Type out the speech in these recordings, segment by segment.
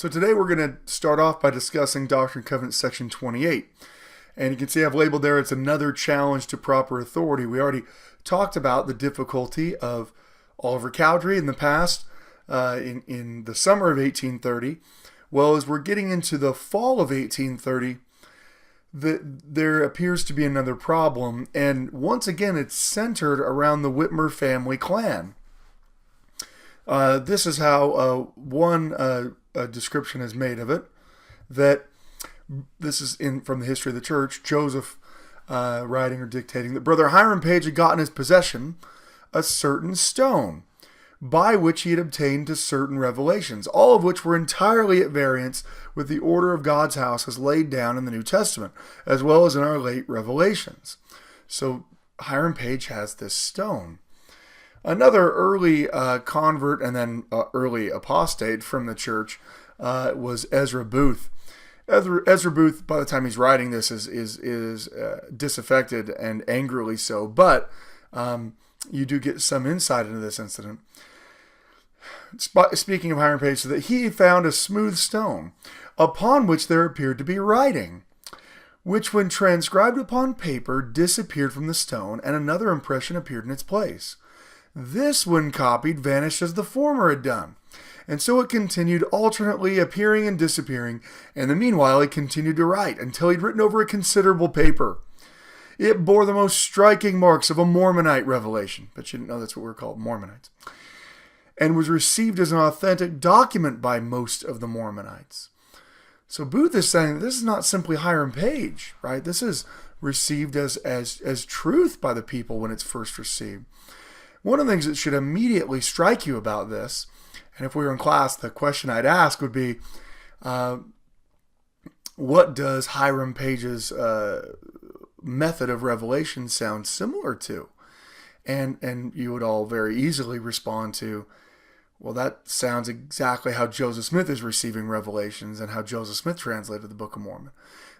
So today we're going to start off by discussing Doctrine and Covenants section 28. And you can see I've labeled there, it's another challenge to proper authority. We already talked about the difficulty of Oliver Cowdery in the past, in the summer of 1830. Well, as we're getting into the fall of 1830, there appears to be another problem. And once again, it's centered around the Whitmer family clan. This is how one description is made of it, that this is from the history of the church, Joseph writing or dictating that Brother Hiram Page had gotten his possession a certain stone, by which he had obtained to certain revelations, all of which were entirely at variance with the order of God's house as laid down in the New Testament, as well as in our late revelations. So Hiram Page has this stone. Another early convert and then early apostate from the church was Ezra Booth. Ezra Booth, by the time he's writing this, is disaffected and angrily so, but you do get some insight into this incident. Speaking of Hiram Page, so that he found a smooth stone upon which there appeared to be writing, which when transcribed upon paper disappeared from the stone, and another impression appeared in its place. This, when copied, vanished as the former had done, and so it continued alternately appearing and disappearing, and in the meanwhile he continued to write until he'd written over a considerable paper. It bore the most striking marks of a Mormonite revelation, but you didn't know that's what we're called, Mormonites, and was received as an authentic document by most of the Mormonites. So Booth is saying that this is not simply Hiram Page, right? This is received as truth by the people when it's first received. One of the things that should immediately strike you about this, and if we were in class, the question I'd ask would be, what does Hiram Page's method of revelation sound similar to? And you would all very easily respond to, well, that sounds exactly how Joseph Smith is receiving revelations and how Joseph Smith translated the Book of Mormon.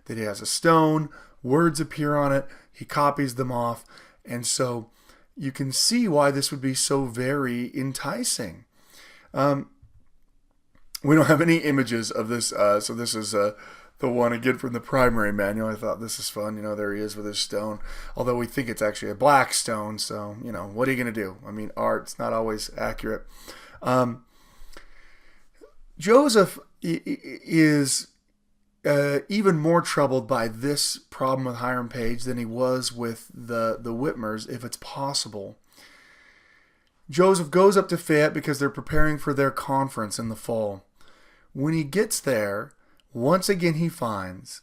That he has a stone, words appear on it, he copies them off, and so you can see why this would be so very enticing. We don't have any images of this, so this is the one again from the primary manual. I thought this is fun. There he is with his stone, although we think it's actually a black stone, so, what are you going to do? I mean, art's not always accurate. Joseph is even more troubled by this problem with Hiram Page than he was with the Whitmers, if it's possible. Joseph goes up to Fayette because they're preparing for their conference in the fall. When he gets there, once again he finds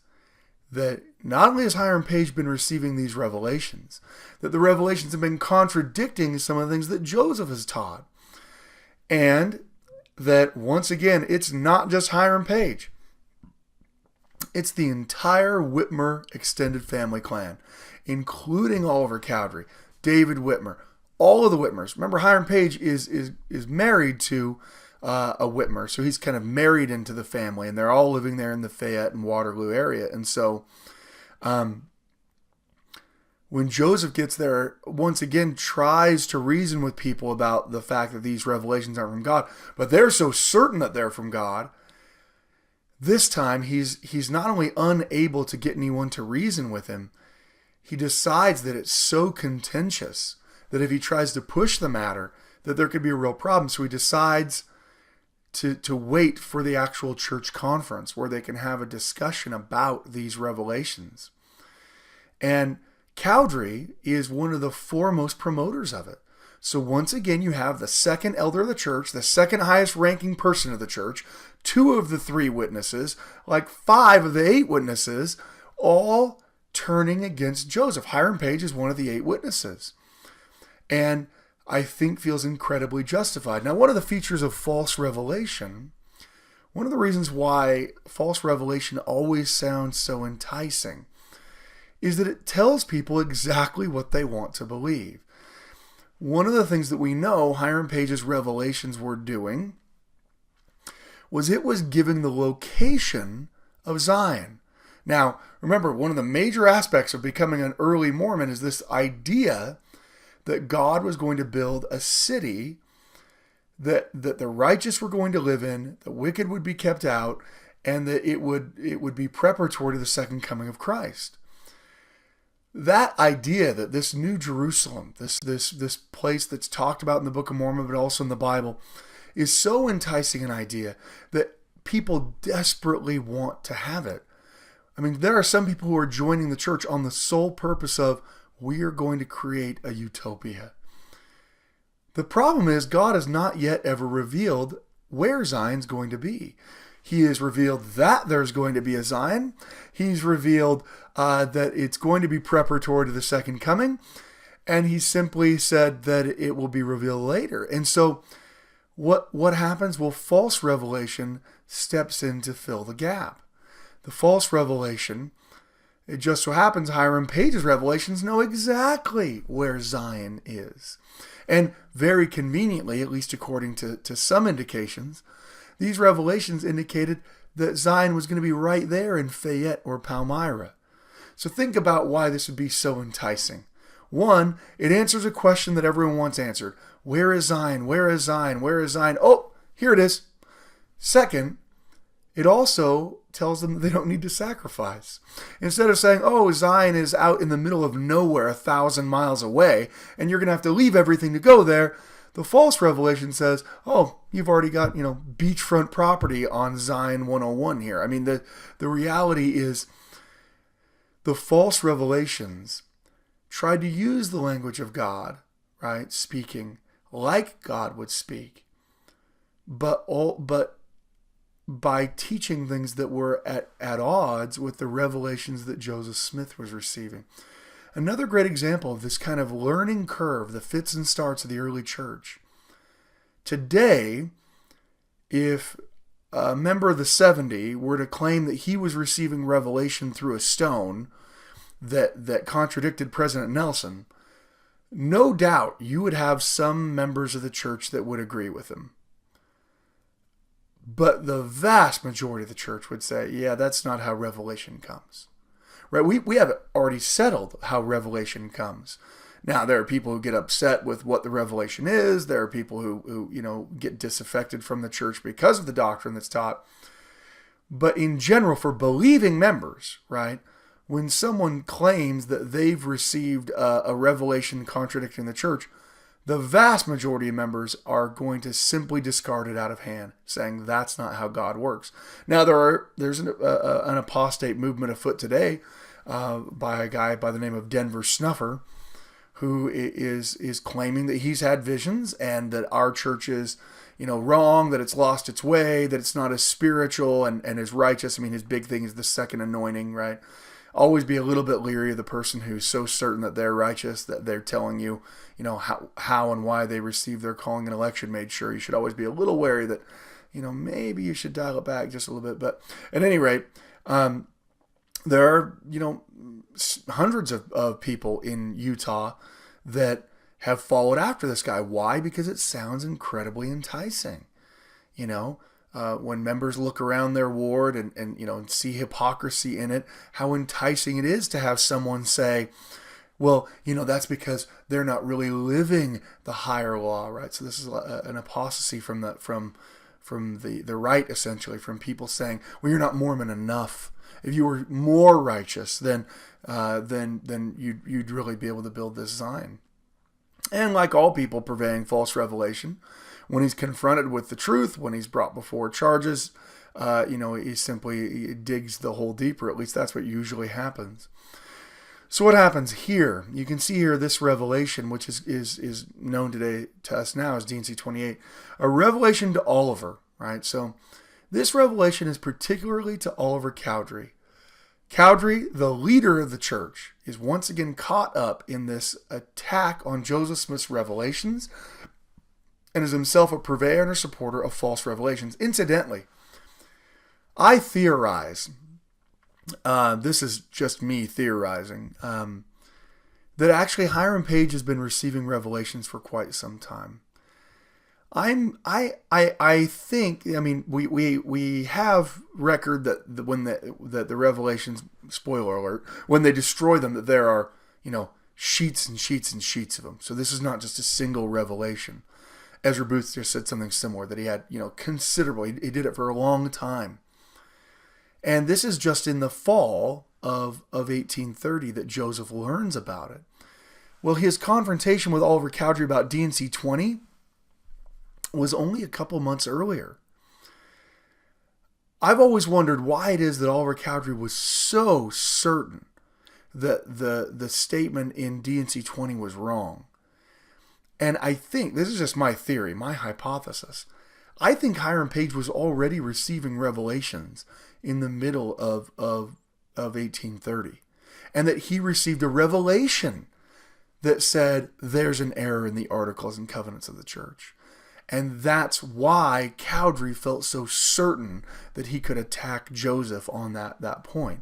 that not only has Hiram Page been receiving these revelations, that the revelations have been contradicting some of the things that Joseph has taught. And that, once again, it's not just Hiram Page. It's the entire Whitmer extended family clan, including Oliver Cowdery, David Whitmer, all of the Whitmers. Remember, Hiram Page is married to a Whitmer, so he's kind of married into the family, and they're all living there in the Fayette and Waterloo area. And so when Joseph gets there, once again tries to reason with people about the fact that these revelations aren't from God, but they're so certain that they're from God. This time, he's not only unable to get anyone to reason with him, he decides that it's so contentious that if he tries to push the matter, that there could be a real problem. So he decides to wait for the actual church conference where they can have a discussion about these revelations. And Cowdery is one of the foremost promoters of it. So once again, you have the second elder of the church, the second highest ranking person of the church, 2 of the 3 witnesses, like 5 of the 8 witnesses, all turning against Joseph. Hiram Page is one of the 8 witnesses. And I think feels incredibly justified. Now, one of the features of false revelation, one of the reasons why false revelation always sounds so enticing, is that it tells people exactly what they want to believe. One of the things that we know Hiram Page's revelations were doing was it was giving the location of Zion. Now, remember, one of the major aspects of becoming an early Mormon is this idea that God was going to build a city that the righteous were going to live in, the wicked would be kept out, and that it would be preparatory to the second coming of Christ. That idea that this New Jerusalem, this place that's talked about in the Book of Mormon, but also in the Bible, is so enticing an idea that people desperately want to have it. I mean, there are some people who are joining the church on the sole purpose of, we are going to create a utopia. The problem is God has not yet ever revealed where Zion's going to be. He has revealed that there's going to be a Zion. He's revealed that it's going to be preparatory to the second coming. And he simply said that it will be revealed later. And so what happens? Well, false revelation steps in to fill the gap. The false revelation, it just so happens Hiram Page's revelations know exactly where Zion is. And very conveniently, at least according to some indications, these revelations indicated that Zion was going to be right there in Fayette or Palmyra. So think about why this would be so enticing. One, it answers a question that everyone wants answered. Where is Zion? Where is Zion? Where is Zion? Oh, here it is. Second, it also tells them that they don't need to sacrifice. Instead of saying, oh, Zion is out in the middle of nowhere 1,000 miles away, and you're going to have to leave everything to go there, the false revelation says, oh, you've already got, beachfront property on Zion 101 here. I mean, the reality is the false revelations tried to use the language of God, right, speaking like God would speak, but by teaching things that were at odds with the revelations that Joseph Smith was receiving. Another great example of this kind of learning curve, the fits and starts of the early church. Today, if a member of the 70 were to claim that he was receiving revelation through a stone that contradicted President Nelson, no doubt you would have some members of the church that would agree with him. But the vast majority of the church would say, yeah, that's not how revelation comes. Right? We have already settled how revelation comes. Now, there are people who get upset with what the revelation is. There are people who get disaffected from the church because of the doctrine that's taught. But in general, for believing members, right, when someone claims that they've received a revelation contradicting the church, the vast majority of members are going to simply discard it out of hand, saying that's not how God works. Now, there's an apostate movement afoot today by a guy by the name of Denver Snuffer, who is claiming that he's had visions and that our church is, wrong, that it's lost its way, that it's not as spiritual and as righteous. I mean, his big thing is the second anointing, right? Always be a little bit leery of the person who's so certain that they're righteous, that they're telling you, how and why they received their calling and election made sure. You should always be a little wary that, maybe you should dial it back just a little bit. But at any rate, there are, hundreds of people in Utah that have followed after this guy. Why? Because it sounds incredibly enticing. When members look around their ward and see hypocrisy in it, how enticing it is to have someone say, well, that's because they're not really living the higher law, right? So this is an apostasy from the right, essentially, from people saying, well, you're not Mormon enough. If you were more righteous, then you'd really be able to build this Zion. And like all people purveying false revelation, when he's confronted with the truth, when he's brought before charges, he simply digs the hole deeper. At least that's what usually happens. So what happens here? You can see here this revelation, which is known today to us now as D&C 28, a revelation to Oliver, right? So this revelation is particularly to Oliver Cowdery. Cowdery, the leader of the church, is once again caught up in this attack on Joseph Smith's revelations and is himself a purveyor and a supporter of false revelations. Incidentally, I theorize, this is just me theorizing, that actually Hiram Page has been receiving revelations for quite some time. I think, we have record that when the revelations, spoiler alert, when they destroy them, that there are, sheets and sheets and sheets of them. So this is not just a single revelation. Ezra Booth just said something similar, that he had, considerable. He did it for a long time. And this is just in the fall of 1830 that Joseph learns about it. Well, his confrontation with Oliver Cowdery about D&C 20 was only a couple months earlier. I've always wondered why it is that Oliver Cowdery was so certain that the statement in D&C 20 was wrong. And I think, this is just my theory, my hypothesis, I think Hiram Page was already receiving revelations in the middle of 1830. And that he received a revelation that said there's an error in the Articles and Covenants of the church. And that's why Cowdery felt so certain that he could attack Joseph on that point.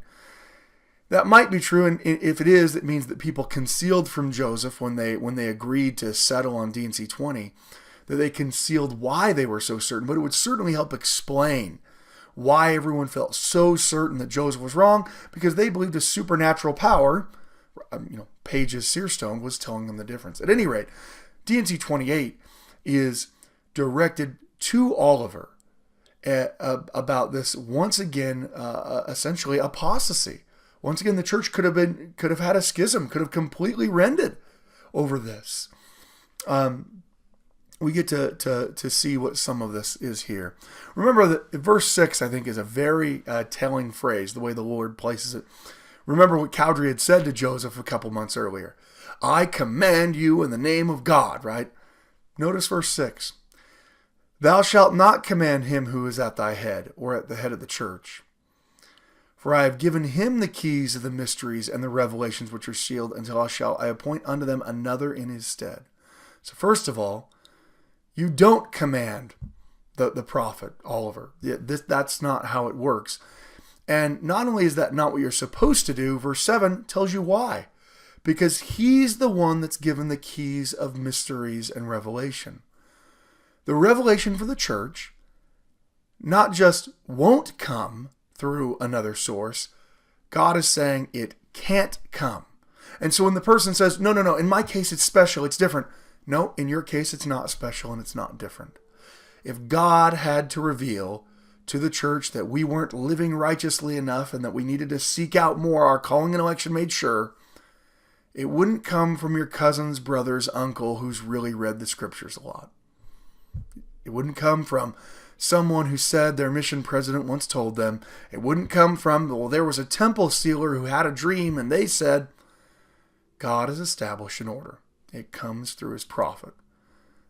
That might be true, and if it is, it means that people concealed from Joseph when they agreed to settle on D&C 20, that they concealed why they were so certain. But it would certainly help explain why everyone felt so certain that Joseph was wrong, because they believed a supernatural power, Page's seerstone, was telling them the difference. At any rate, D&C 28 is directed to Oliver about this, once again, essentially apostasy. Once again, the church could have had a schism, could have completely rended over this. We get to see what some of this is here. Remember that verse 6, I think, is a very telling phrase, the way the Lord places it. Remember what Cowdery had said to Joseph a couple months earlier. I command you in the name of God, right? Notice verse 6. Thou shalt not command him who is at thy head, or at the head of the church. For I have given him the keys of the mysteries and the revelations which are sealed, until I appoint unto them another in his stead. So first of all, you don't command the prophet, Oliver. That's not how it works. And not only is that not what you're supposed to do, verse 7 tells you why. Because he's the one that's given the keys of mysteries and revelation. The revelation for the church not just won't come through another source, God is saying it can't come. And so when the person says, no, in my case it's special, it's different. No, in your case it's not special and it's not different. If God had to reveal to the church that we weren't living righteously enough and that we needed to seek out more, our calling and election made sure, it wouldn't come from your cousin's brother's uncle who's really read the scriptures a lot. It wouldn't come from someone who said their mission president once told them. It wouldn't come from, there was a temple sealer who had a dream and they said. God has established an order. It comes through his prophet.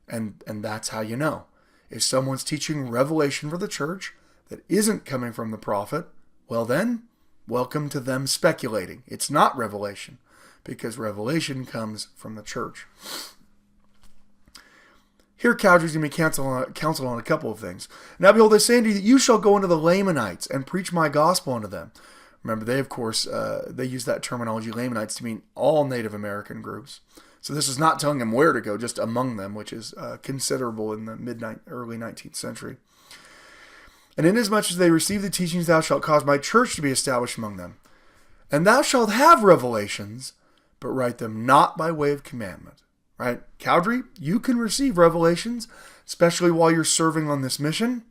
And that's how you know. If someone's teaching revelation for the church that isn't coming from the prophet, well then, welcome to them speculating. It's not revelation, because revelation comes from the church. Here Cowdery's going to be counseled on a couple of things. Now behold, I say unto you that you shall go unto the Lamanites and preach my gospel unto them. Remember, they, of course, they use that terminology, Lamanites, to mean all Native American groups. So this is not telling them where to go, just among them, which is considerable in the early 19th century. And inasmuch as they receive the teachings, thou shalt cause my church to be established among them. And thou shalt have revelations, but write them not by way of commandment. Right? Cowdery, you can receive revelations, especially while you're serving on this mission,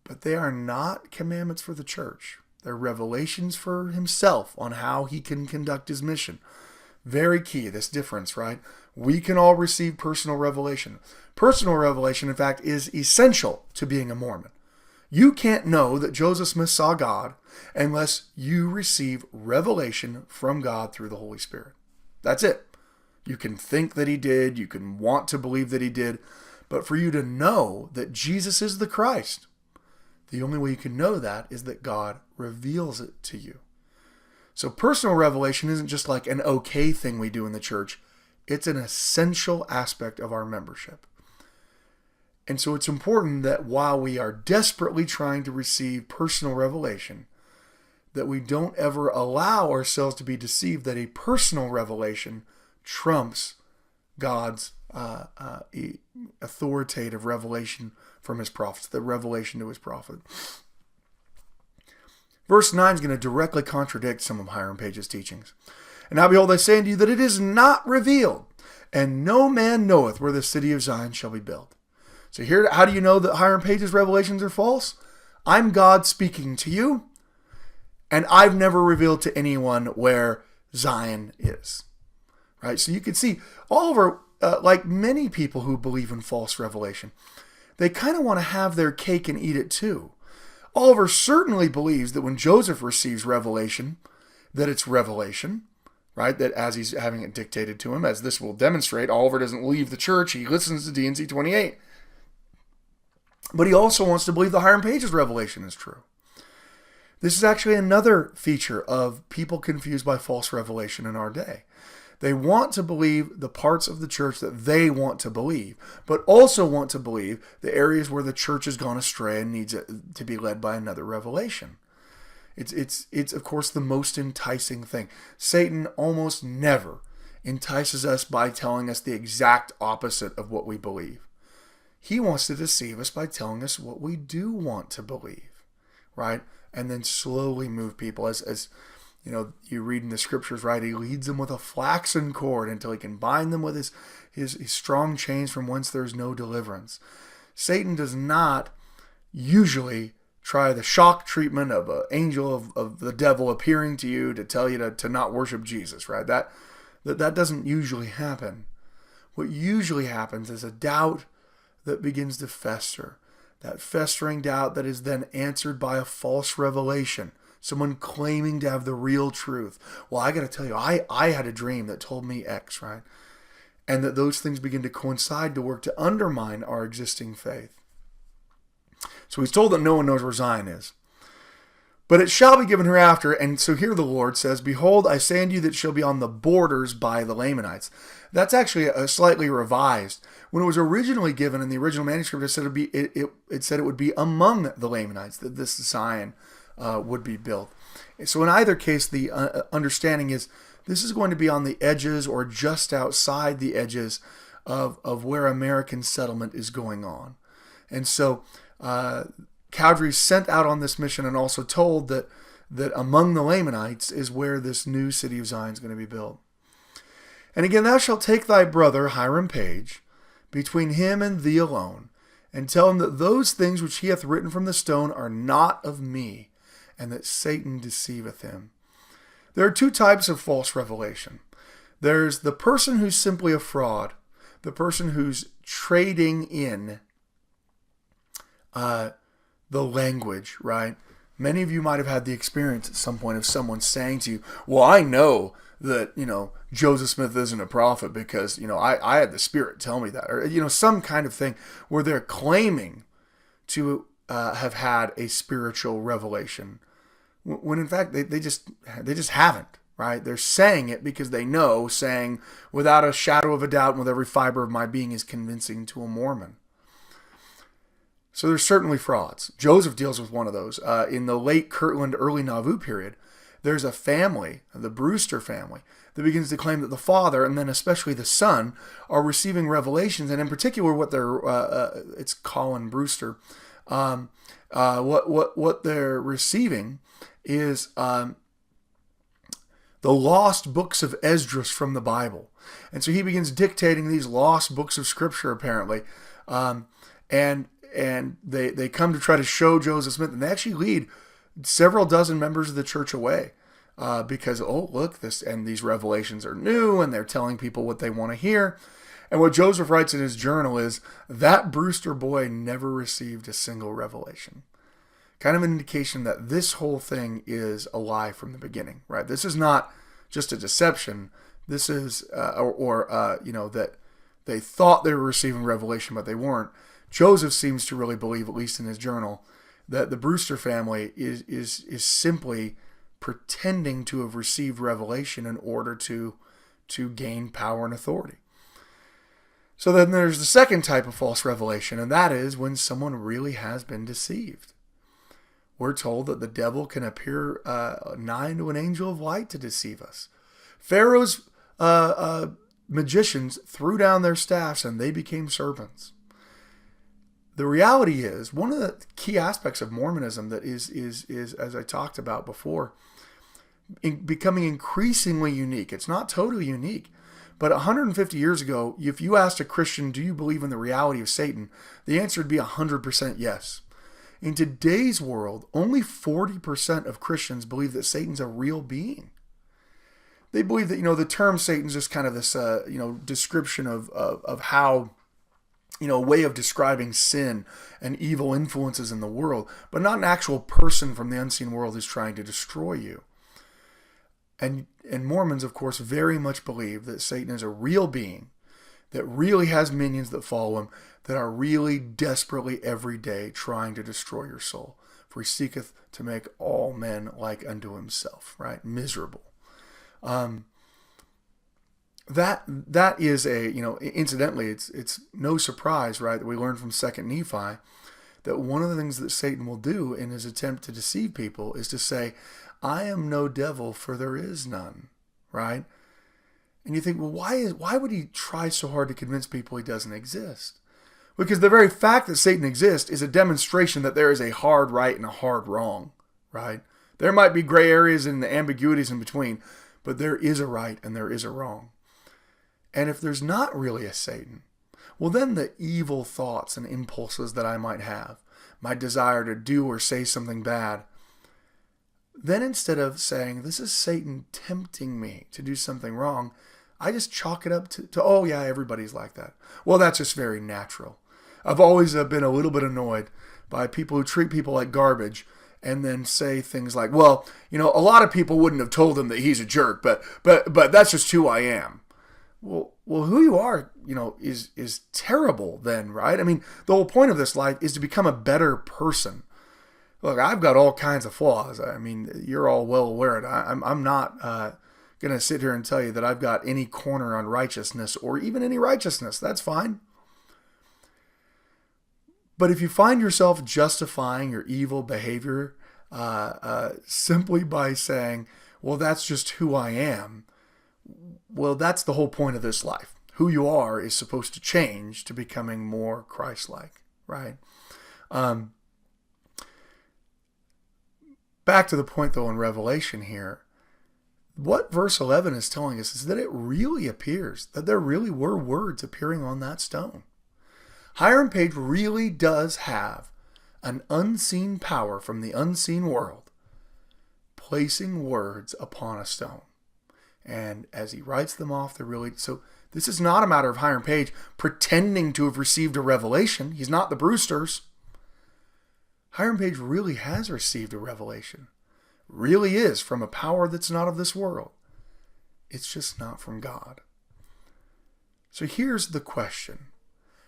but they are not commandments for the church. They're revelations for himself on how he can conduct his mission. Very key, this difference, right? We can all receive personal revelation. Personal revelation, in fact, is essential to being a Mormon. You can't know that Joseph Smith saw God unless you receive revelation from God through the Holy Spirit. That's it. You can think that he did, you can want to believe that he did, but for you to know that Jesus is the Christ, the only way you can know that is that God reveals it to you. So personal revelation isn't just like an okay thing we do in the church. It's an essential aspect of our membership. And so it's important that while we are desperately trying to receive personal revelation, that we don't ever allow ourselves to be deceived that a personal revelation trumps God's authoritative revelation from his prophets, the revelation to his prophet. Verse 9 is going to directly contradict some of Hiram Page's teachings. And now behold, I say unto you that it is not revealed, and no man knoweth where the city of Zion shall be built. So here, how do you know that Hiram Page's revelations are false? I'm God speaking to you, and I've never revealed to anyone where Zion is. Right? So you can see Oliver, like many people who believe in false revelation, they kind of want to have their cake and eat it too. Oliver certainly believes that when Joseph receives revelation, that it's revelation, right? That as he's having it dictated to him, as this will demonstrate, Oliver doesn't leave the church. He listens to D&C 28. But he also wants to believe the Hiram Page's revelation is true. This is actually another feature of people confused by false revelation in our day. They want to believe the parts of the church that they want to believe, but also want to believe the areas where the church has gone astray and needs to be led by another revelation. It's of course the most enticing thing. Satan almost never entices us by telling us the exact opposite of what we believe. He wants to deceive us by telling us what we do want to believe, right? And then slowly move people as you know, you read in the scriptures, right? He leads them with a flaxen cord until he can bind them with his strong chains from whence there is no deliverance. Satan does not usually try the shock treatment of an angel of the devil appearing to you to tell you to not worship Jesus, right? That doesn't usually happen. What usually happens is a doubt that begins to fester. That festering doubt that is then answered by a false revelation. Someone claiming to have the real truth. Well, I got to tell you, I had a dream that told me X, right? And that those things begin to coincide to work to undermine our existing faith. So he's told that no one knows where Zion is. But it shall be given hereafter. And so here the Lord says, Behold, I say unto you that it shall be on the borders by the Lamanites. That's actually a slightly revised. When it was originally given in the original manuscript, it said it would be among the Lamanites, that this Zion would be built. So in either case, the understanding is this is going to be on the edges or just outside the edges of where American settlement is going on. And so Cowdery sent out on this mission and also told that among the Lamanites is where this new city of Zion is going to be built. And again, thou shalt take thy brother Hiram Page between him and thee alone, and tell him that those things which he hath written from the stone are not of me, and that Satan deceiveth him. There are two types of false revelation. There's the person who's simply a fraud, the person who's trading in the language, right? Many of you might have had the experience at some point of someone saying to you, well, I know that, Joseph Smith isn't a prophet because, I had the Spirit tell me that. Or, some kind of thing where they're claiming to have had a spiritual revelation. When in fact, they just haven't, right? They're saying it because they know, saying without a shadow of a doubt and with every fiber of my being is convincing to a Mormon. So there's certainly frauds. Joseph deals with one of those. In the late Kirtland, early Nauvoo period, there's a family, the Brewster family, that begins to claim that the father, and then especially the son, are receiving revelations, and in particular what they're, it's Colin Brewster, what they're receiving is the lost books of Esdras from the Bible. And so he begins dictating these lost books of Scripture, apparently, and they come to try to show Joseph Smith, and they actually lead several dozen members of the church away because, look, these revelations are new, and they're telling people what they want to hear. And what Joseph writes in his journal is that Brewster boy never received a single revelation. Kind of an indication that this whole thing is a lie from the beginning, right? This is not just a deception. This is, that they thought they were receiving revelation, but they weren't. Joseph seems to really believe, at least in his journal, that the Brewster family is simply pretending to have received revelation in order to gain power and authority. So then there's the second type of false revelation, and that is when someone really has been deceived. We're told that the devil can appear nigh to an angel of light to deceive us. Pharaoh's magicians threw down their staffs and they became serpents. The reality is, one of the key aspects of Mormonism that is as I talked about before, becoming increasingly unique. It's not totally unique, But 150 years ago, if you asked a Christian, do you believe in the reality of Satan? The answer would be 100% yes. In today's world, only 40% of Christians believe that Satan's a real being. They believe that, the term Satan's just kind of this, description of how, a way of describing sin and evil influences in the world, but not an actual person from the unseen world who's trying to destroy you. And Mormons, of course, very much believe that Satan is a real being that really has minions that follow him, that are really desperately every day trying to destroy your soul. For he seeketh to make all men like unto himself, right? Miserable. That is incidentally, it's no surprise, right, that we learn from 2 Nephi that one of the things that Satan will do in his attempt to deceive people is to say, I am no devil, for there is none, right? And you think, well, why would he try so hard to convince people he doesn't exist? Because the very fact that Satan exists is a demonstration that there is a hard right and a hard wrong, right? There might be gray areas and the ambiguities in between, but there is a right and there is a wrong. And if there's not really a Satan, well, then the evil thoughts and impulses that I might have, my desire to do or say something bad, then instead of saying, this is Satan tempting me to do something wrong, I just chalk it up to oh yeah, everybody's like that. Well, that's just very natural. I've always been a little bit annoyed by people who treat people like garbage and then say things like, well, a lot of people wouldn't have told him that he's a jerk, but that's just who I am. Well, who you are, is terrible then, right? I mean, the whole point of this life is to become a better person. Look, I've got all kinds of flaws. I mean, you're all well aware of it. I'm not going to sit here and tell you that I've got any corner on righteousness or even any righteousness. That's fine. But if you find yourself justifying your evil behavior simply by saying, well, that's just who I am, well, that's the whole point of this life. Who you are is supposed to change to becoming more Christ-like, right? Back to the point, though, in Revelation here, what verse 11 is telling us is that it really appears that there really were words appearing on that stone. Hiram Page really does have an unseen power from the unseen world placing words upon a stone. And as he writes them off, they're really... So this is not a matter of Hiram Page pretending to have received a revelation. He's not the Brewsters. Hiram Page really has received a revelation. Really is from a power that's not of this world. It's just not from God. So here's the question.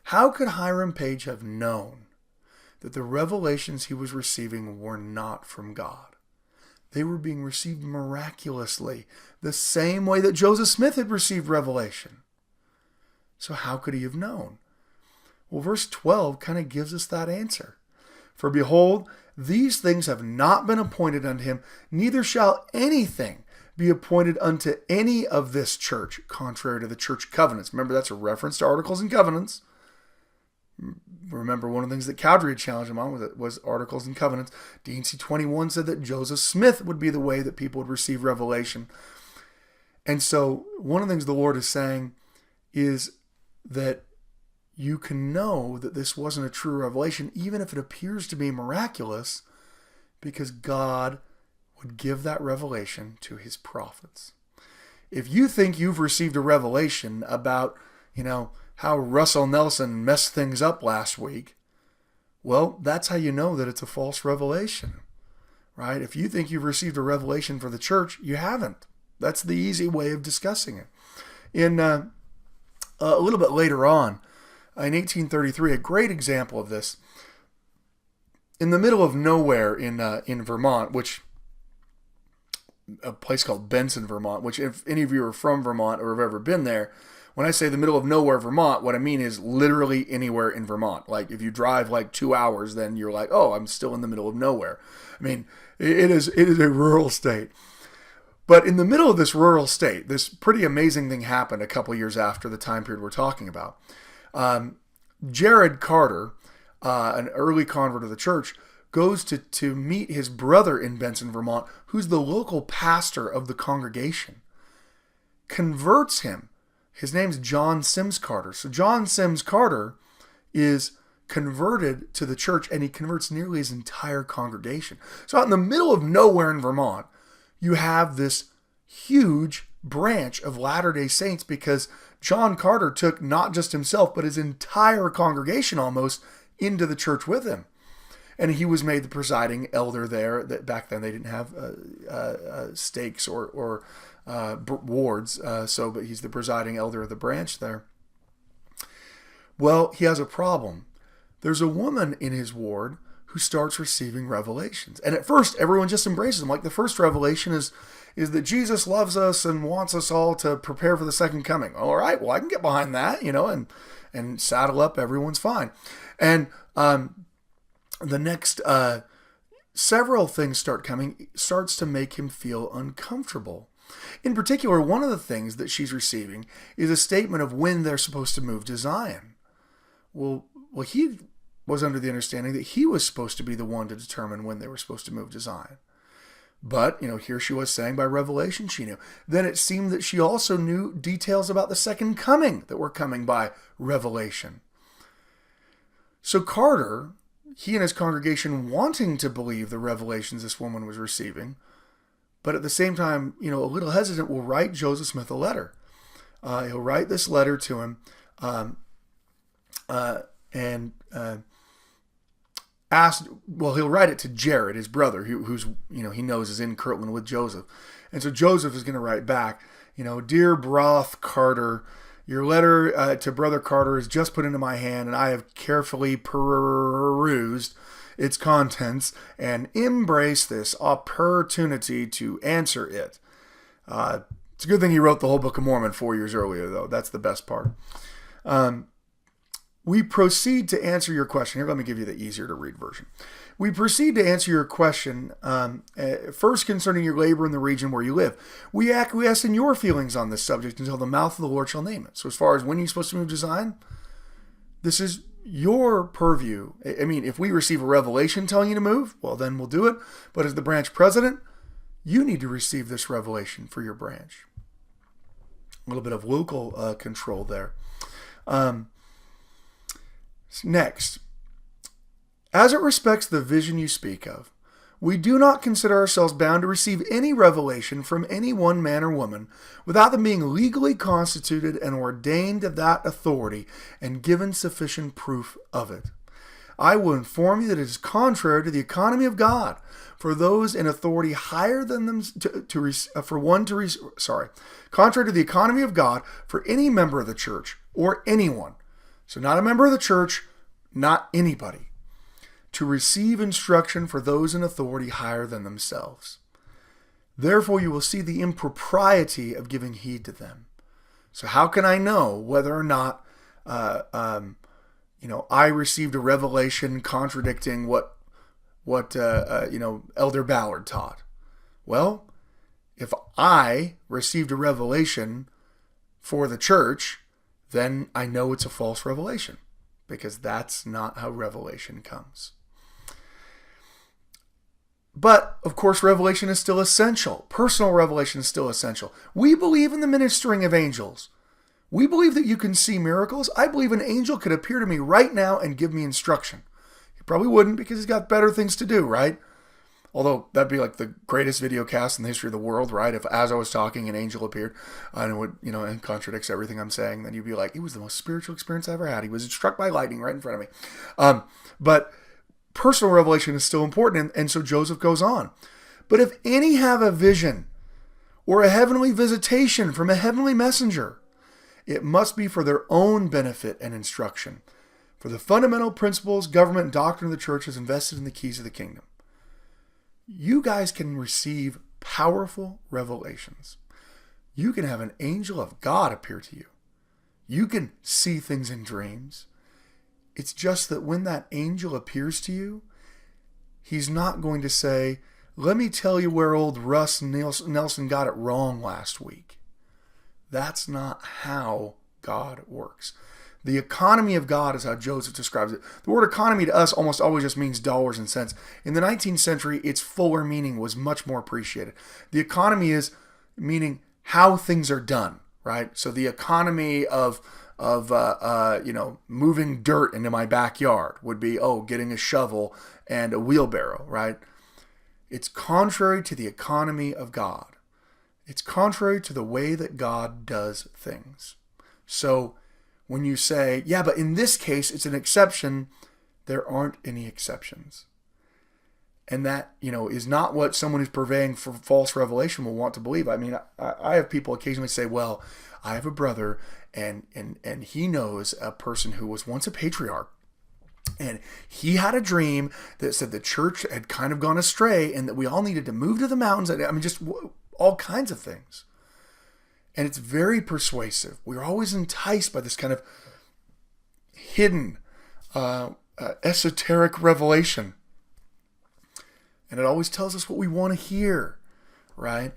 How could Hiram Page have known that the revelations he was receiving were not from God? They were being received miraculously, the same way that Joseph Smith had received revelation. So how could he have known? Well, verse 12 kind of gives us that answer. For behold, these things have not been appointed unto him, neither shall anything be appointed unto any of this church, contrary to the church covenants. Remember, that's a reference to Articles and Covenants. Remember, one of the things that Cowdery challenged him on was Articles and Covenants. D&C 21 said that Joseph Smith would be the way that people would receive revelation. And so one of the things the Lord is saying is that you can know that this wasn't a true revelation, even if it appears to be miraculous, because God would give that revelation to his prophets. If you think you've received a revelation about, how Russell Nelson messed things up last week, well, that's how you know that it's a false revelation, right? If you think you've received a revelation for the church, you haven't. That's the easy way of discussing it. In a little bit later on, in 1833, a great example of this, in the middle of nowhere in Vermont, which a place called Benson, Vermont, which if any of you are from Vermont or have ever been there, when I say the middle of nowhere, Vermont, what I mean is literally anywhere in Vermont. Like if you drive like 2 hours, then you're like, oh, I'm still in the middle of nowhere. I mean, it is a rural state. But in the middle of this rural state, this pretty amazing thing happened a couple years after the time period we're talking about. Jared Carter, an early convert of the church, goes to meet his brother in Benson, Vermont, who's the local pastor of the congregation, converts him His name's John Sims Carter. So John Sims Carter is converted to the church, and he converts nearly his entire congregation. So out in the middle of nowhere in Vermont, you have this huge branch of Latter-day Saints because John Carter took not just himself, but his entire congregation almost into the church with him. And he was made the presiding elder there. That back then they didn't have stakes or wards, but he's the presiding elder of the branch there. Well, he has a problem. There's a woman in his ward who starts receiving revelations. And at first, everyone just embraces him. Like the first revelation is that Jesus loves us and wants us all to prepare for the second coming. All right, well, I can get behind that, and saddle up, everyone's fine. And the next several things start coming, starts to make him feel uncomfortable. In particular, one of the things that she's receiving is a statement of when they're supposed to move to Zion. Well, he was under the understanding that he was supposed to be the one to determine when they were supposed to move to Zion. But, here she was saying by revelation she knew. Then it seemed that she also knew details about the second coming that were coming by revelation. So Carter, he and his congregation wanting to believe the revelations this woman was receiving, but at the same time, a little hesitant, will write Joseph Smith a letter. He'll write this letter to him he'll write it to Jared, his brother, who's he knows is in Kirtland with Joseph. And so Joseph is going to write back, Dear Broth Carter, your letter to Brother Carter is just put into my hand, and I have carefully perused its contents and embrace this opportunity to answer it. It's a good thing he wrote the whole Book of Mormon 4 years earlier, though. That's the best part. We proceed to answer your question. Here, let me give you the easier to read version. We proceed to answer your question, first concerning your labor in the region where you live. We acquiesce in your feelings on this subject until the mouth of the Lord shall name it. So as far as when you're supposed to move to Zion, this is your purview. I mean, if we receive a revelation telling you to move, well, then we'll do it. But as the branch president, you need to receive this revelation for your branch. A little bit of local control there. Next, as it respects the vision you speak of, we do not consider ourselves bound to receive any revelation from any one man or woman without them being legally constituted and ordained of that authority and given sufficient proof of it. I will inform you that it is contrary to the economy of God for those in authority higher than them contrary to the economy of God for any member of the church or anyone. So not a member of the church, not anybody, to receive instruction for those in authority higher than themselves. Therefore, you will see the impropriety of giving heed to them. So how can I know whether or not, I received a revelation contradicting what Elder Ballard taught? Well, if I received a revelation for the church, then I know it's a false revelation, because that's not how revelation comes. But, of course, revelation is still essential. Personal revelation is still essential. We believe in the ministering of angels. We believe that you can see miracles. I believe an angel could appear to me right now and give me instruction. He probably wouldn't, because he's got better things to do, right? Although that'd be like the greatest video cast in the history of the world, right? If as I was talking, an angel appeared and it would, and contradicts everything I'm saying, then you'd be like, it was the most spiritual experience I ever had. He was struck by lightning right in front of me. But personal revelation is still important. And so Joseph goes on. But if any have a vision or a heavenly visitation from a heavenly messenger, it must be for their own benefit and instruction. For the fundamental principles, government, and doctrine of the church is invested in the keys of the kingdom. You guys can receive powerful revelations. You can have an angel of God appear to you. You can see things in dreams. It's just that when that angel appears to you, he's not going to say, let me tell you where old Russ Nelson got it wrong last week. That's not how God works. The economy of God is how Joseph describes it. The word economy to us almost always just means dollars and cents. In the 19th century, its fuller meaning was much more appreciated. The economy is meaning how things are done. right? So the economy of moving dirt into my backyard would be, getting a shovel and a wheelbarrow, right? It's contrary to the economy of God. It's contrary to the way that God does things. So when you say, yeah, but in this case, it's an exception, there aren't any exceptions. And that, is not what someone who's purveying for false revelation will want to believe. I mean, I have people occasionally say, well, I have a brother and he knows a person who was once a patriarch. And he had a dream that said the church had kind of gone astray and that we all needed to move to the mountains. I mean, just all kinds of things. And it's very persuasive. We're always enticed by this kind of hidden, esoteric revelation. And it always tells us what we want to hear, right?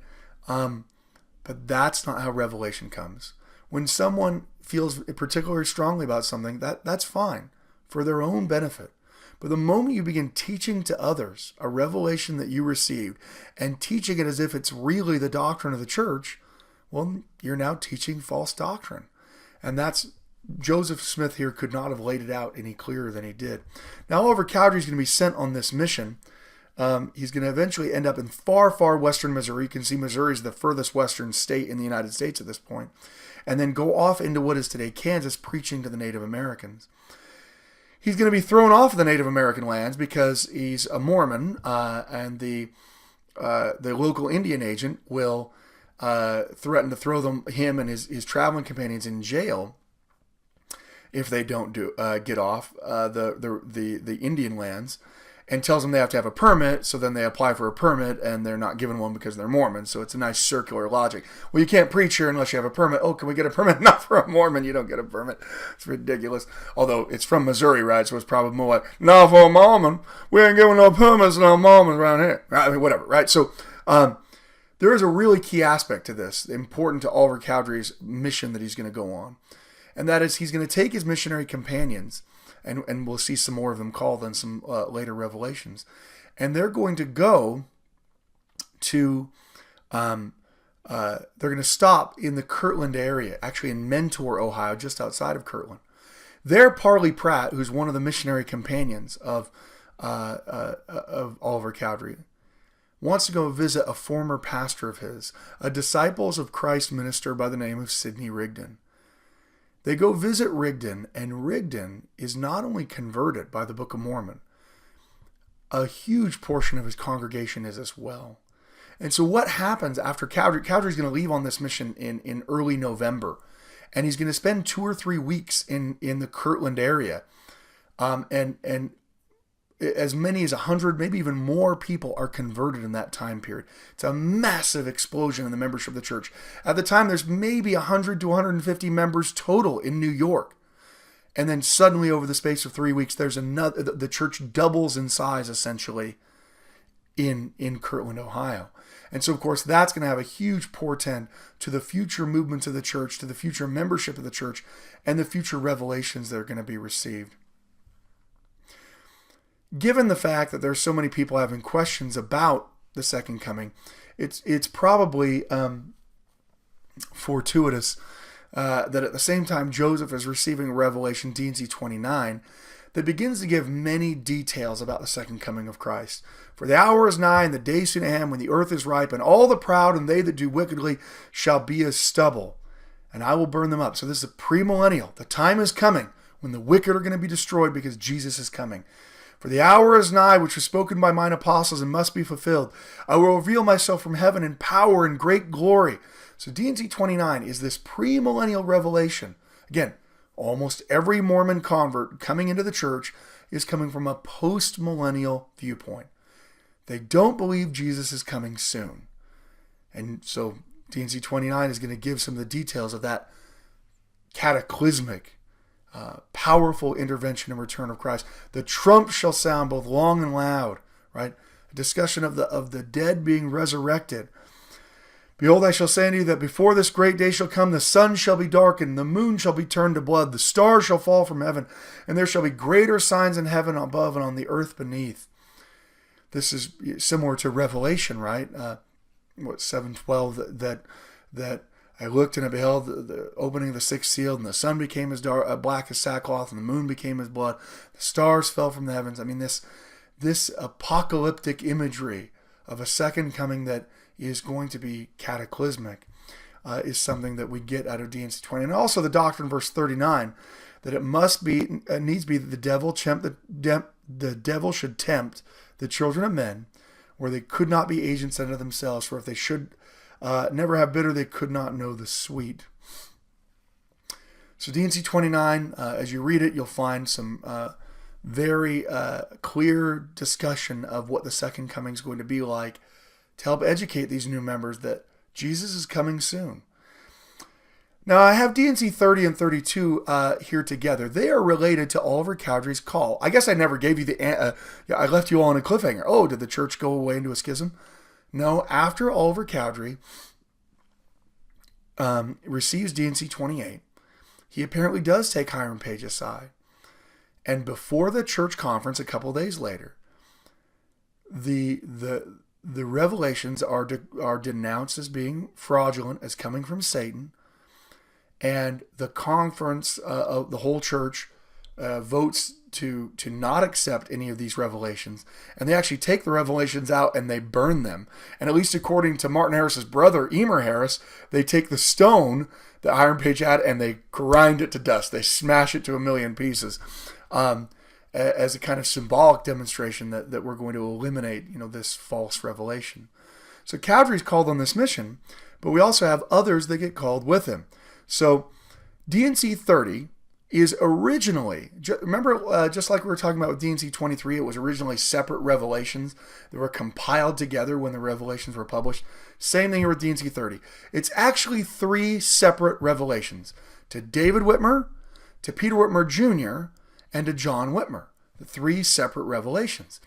But that's not how revelation comes. When someone feels particularly strongly about something, that's fine for their own benefit. But the moment you begin teaching to others a revelation that you received and teaching it as if it's really the doctrine of the church, well, you're now teaching false doctrine. And that's, Joseph Smith here could not have laid it out any clearer than he did. Now, Oliver Cowdery is going to be sent on this mission. He's going to eventually end up in far, far western Missouri. You can see Missouri is the furthest western state in the United States at this point. And then go off into what is today Kansas, preaching to the Native Americans. He's going to be thrown off of the Native American lands because he's a Mormon, and the local Indian agent will threaten to throw him and his traveling companions in jail if they don't get off the Indian lands, and tells them they have to have a permit. So then they apply for a permit and they're not given one because they're Mormon. So it's a nice circular logic. Well, you can't preach here unless you have a permit. Oh, can we get a permit? Not for a Mormon. You don't get a permit. It's ridiculous. Although it's from Missouri, right? So it's probably more like, no, for a Mormon, we ain't giving no permits to no Mormons around here. I mean, whatever, right? So there is a really key aspect to this, important to Oliver Cowdery's mission that he's going to go on. And that is, he's going to take his missionary companions, and we'll see some more of them called in some later revelations. And they're going to go to, they're going to stop in the Kirtland area, actually in Mentor, Ohio, just outside of Kirtland. There, Parley Pratt, who's one of the missionary companions of Oliver Cowdery, wants to go visit a former pastor of his, a Disciples of Christ minister by the name of Sidney Rigdon. They go visit Rigdon, and Rigdon is not only converted by the Book of Mormon, a huge portion of his congregation is as well. And so what happens after Cowdery's going to leave on this mission in early November, and he's going to spend 2 or 3 weeks in the Kirtland area, and as many as 100, maybe even more people are converted in that time period. It's a massive explosion in the membership of the church. At the time, there's maybe 100 to 150 members total in New York. And then suddenly, over the space of 3 weeks, the church doubles in size, essentially, in Kirtland, Ohio. And so, of course, that's going to have a huge portent to the future movements of the church, to the future membership of the church, and the future revelations that are going to be received. Given the fact that there's so many people having questions about the second coming, it's probably fortuitous that at the same time Joseph is receiving Revelation D&C 29 that begins to give many details about the second coming of Christ. For the hour is nigh, and the day soon at hand, when the earth is ripe, and all the proud and they that do wickedly shall be as stubble, and I will burn them up. So this is a premillennial. The time is coming when the wicked are going to be destroyed because Jesus is coming. For the hour is nigh, which was spoken by mine apostles, and must be fulfilled. I will reveal myself from heaven in power and great glory. So D&C 29 is this premillennial revelation. Again, almost every Mormon convert coming into the church is coming from a post-millennial viewpoint. They don't believe Jesus is coming soon. And so D&C 29 is going to give some of the details of that cataclysmic powerful intervention and return of Christ. The trump shall sound both long and loud, right? A discussion of the dead being resurrected. Behold, I shall say unto you that before this great day shall come, the sun shall be darkened, the moon shall be turned to blood, the stars shall fall from heaven, and there shall be greater signs in heaven above and on the earth beneath. This is similar to Revelation, right? 7:12 that I looked and I beheld the opening of the sixth seal, and the sun became as black as sackcloth, and the moon became as blood. The stars fell from the heavens. I mean, this apocalyptic imagery of a second coming that is going to be cataclysmic is something that we get out of D&C 20. And also the doctrine, verse 39, that needs to be that the devil should tempt the children of men, where they could not be agents unto themselves, for if they should never have bitter, they could not know the sweet. So D&C 29, as you read it, you'll find some very clear discussion of what the second coming is going to be like to help educate these new members that Jesus is coming soon. Now, I have D&C 30 and 32 here together. They are related to Oliver Cowdery's call. I guess I never gave you I left you all on a cliffhanger. Oh, did the church go away into a schism? No, after Oliver Cowdery receives D&C 28, he apparently does take Hiram Page aside. And before the church conference, a couple days later, the revelations are denounced as being fraudulent, as coming from Satan. And the conference of the whole church votes to not accept any of these revelations. And they actually take the revelations out and they burn them. And at least according to Martin Harris's brother, Emer Harris, they take the stone that Hiram Page had and they grind it to dust. They smash it to a million pieces as a kind of symbolic demonstration that we're going to eliminate, this false revelation. So Cowdery's called on this mission, but we also have others that get called with him. So D&C 30 is originally, remember, just like we were talking about with D&C 23, it was originally separate revelations that were compiled together when the revelations were published. Same thing here with D&C 30. It's actually 3 separate revelations: to David Whitmer, to Peter Whitmer Jr., and to John Whitmer. The 3 separate revelations.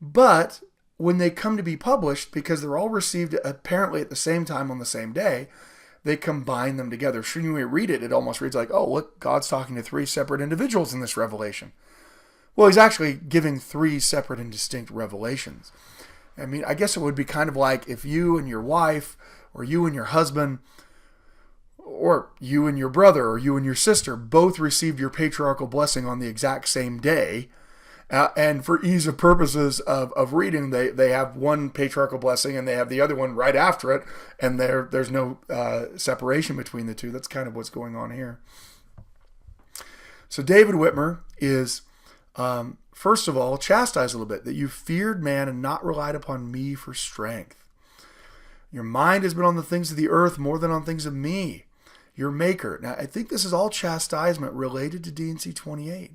But when they come to be published, because they're all received apparently at the same time on the same day, they combine them together. So when you read it, it almost reads like, oh, look, God's talking to 3 separate individuals in this revelation. Well, he's actually giving 3 separate and distinct revelations. I mean, I guess it would be kind of like if you and your wife, or you and your husband, or you and your brother, or you and your sister both received your patriarchal blessing on the exact same day. And for ease of purposes of reading, they have one patriarchal blessing and they have the other one right after it, and there's no separation between the two. That's kind of what's going on here. So David Whitmer is, first of all, chastised a little bit, that you feared man and not relied upon me for strength. Your mind has been on the things of the earth more than on things of me, your maker. Now, I think this is all chastisement related to D&C 28.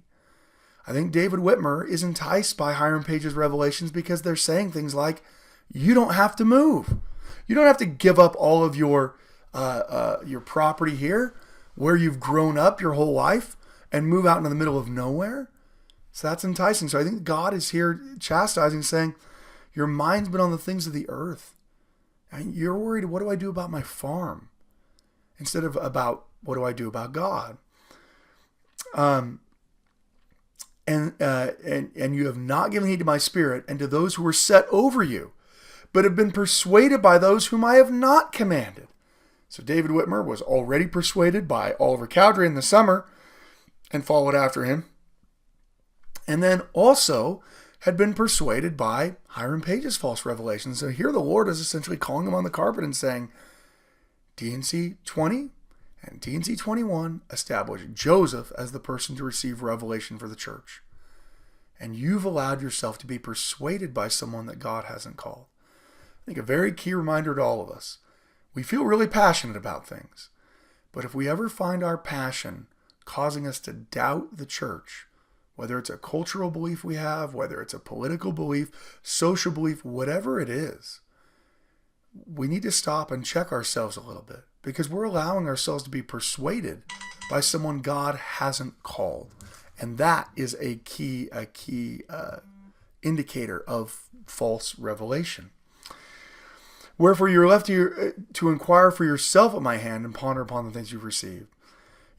I think David Whitmer is enticed by Hiram Page's revelations because they're saying things like, you don't have to move. You don't have to give up all of your property here where you've grown up your whole life and move out into the middle of nowhere. So that's enticing. So I think God is here chastising, saying, your mind's been on the things of the earth. And you're worried, what do I do about my farm? Instead of about, what do I do about God? And you have not given heed to my spirit and to those who were set over you, but have been persuaded by those whom I have not commanded. So David Whitmer was already persuaded by Oliver Cowdery in the summer and followed after him. And then also had been persuaded by Hiram Page's false revelations. So here the Lord is essentially calling him on the carpet and saying, D&C 20 and D&C 21 establish Joseph as the person to receive revelation for the church. And you've allowed yourself to be persuaded by someone that God hasn't called. I think a very key reminder to all of us. We feel really passionate about things. But if we ever find our passion causing us to doubt the church, whether it's a cultural belief we have, whether it's a political belief, social belief, whatever it is, we need to stop and check ourselves a little bit, because we're allowing ourselves to be persuaded by someone God hasn't called. And that is a key indicator of false revelation. Wherefore you're left to inquire for yourself at my hand and ponder upon the things you've received.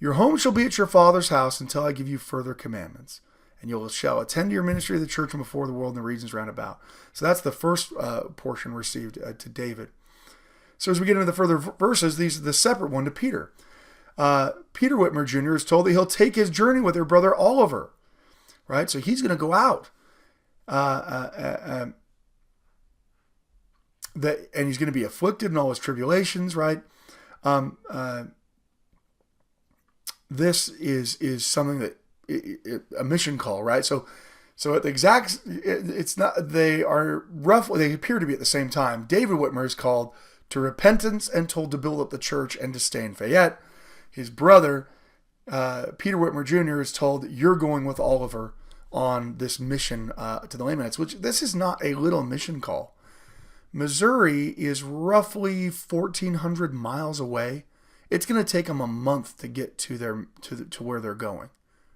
Your home shall be at your father's house until I give you further commandments. And you shall attend to your ministry of the church and before the world and the regions round about. So that's the first portion received to David. So as we get into the further verses, these are the separate one to Peter. Peter Whitmer Jr. is told that he'll take his journey with their brother Oliver, right? So he's going to go out. And he's going to be afflicted in all his tribulations, right? This is something that a mission call, right? So at the exact, it's not, they are roughly, they appear to be at the same time. David Whitmer is called to repentance and told to build up the church and to stay in Fayette. His brother, Peter Whitmer Jr., is told that you're going with Oliver on this mission to the Lamanites, which this is not a little mission call. Missouri is roughly 1,400 miles away. It's going to take them a month to get to where they're going,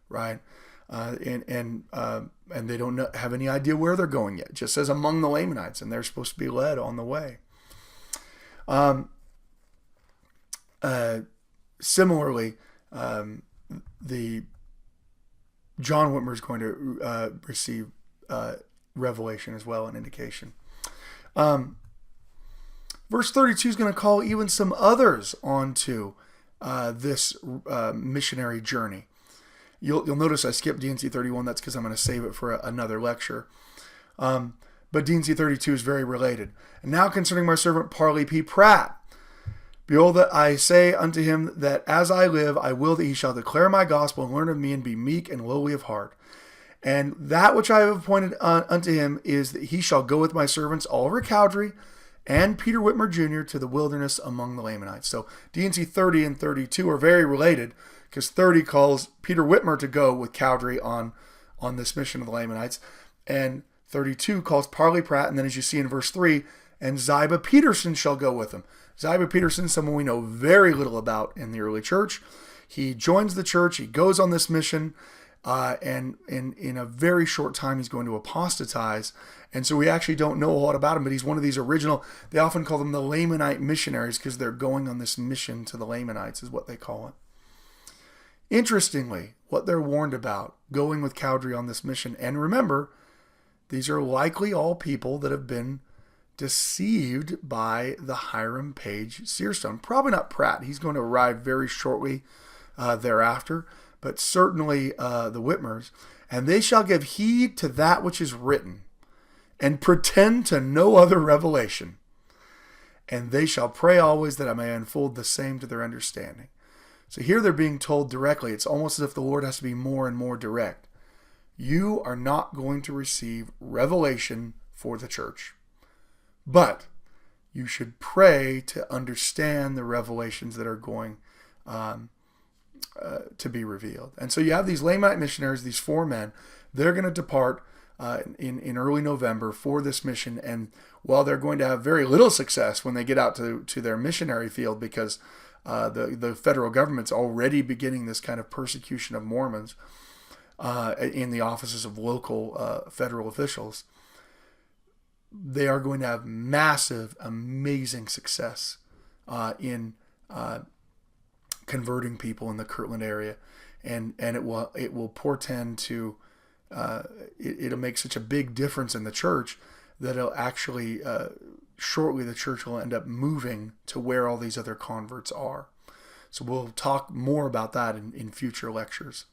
right? And they don't have any idea where they're going yet. It just says among the Lamanites, and they're supposed to be led on the way. Similarly, the John Whitmer is going to receive revelation as well, an indication. Verse 32 is going to call even some others onto this missionary journey. You'll notice I skipped D&C 31. That's because I'm going to save it for another lecture. But D&C 32 is very related. And now concerning my servant Parley P. Pratt, behold, that I say unto him that as I live, I will that he shall declare my gospel and learn of me and be meek and lowly of heart. And that which I have appointed unto him is that he shall go with my servants Oliver Cowdery and Peter Whitmer Jr. to the wilderness among the Lamanites. So D&C 30 and 32 are very related because 30 calls Peter Whitmer to go with Cowdery on this mission of the Lamanites. And 32 calls Parley Pratt, and then as you see in verse 3, and Ziba Peterson shall go with him. Ziba Peterson, someone we know very little about in the early church. He joins the church, he goes on this mission, and in a very short time he's going to apostatize. And so we actually don't know a lot about him, but he's one of these original, they often call them the Lamanite missionaries because they're going on this mission to the Lamanites is what they call it. Interestingly, what they're warned about, going with Cowdery on this mission, and remember, these are likely all people that have been deceived by the Hiram Page Searstone. Probably not Pratt. He's going to arrive very shortly thereafter, but certainly the Whitmers. And they shall give heed to that which is written, and pretend to no other revelation. And they shall pray always that I may unfold the same to their understanding. So here they're being told directly. It's almost as if the Lord has to be more and more direct. You are not going to receive revelation for the church. But you should pray to understand the revelations that are going to be revealed. And so you have these Lamanite missionaries, these 4 men. They're going to depart in early November for this mission. And while they're going to have very little success when they get out to their missionary field because the federal government's already beginning this kind of persecution of Mormons in the offices of local federal officials, they are going to have massive, amazing success in converting people in the Kirtland area, and it will portend to it'll make such a big difference in the church that it'll actually shortly the church will end up moving to where all these other converts are. So we'll talk more about that in future lectures.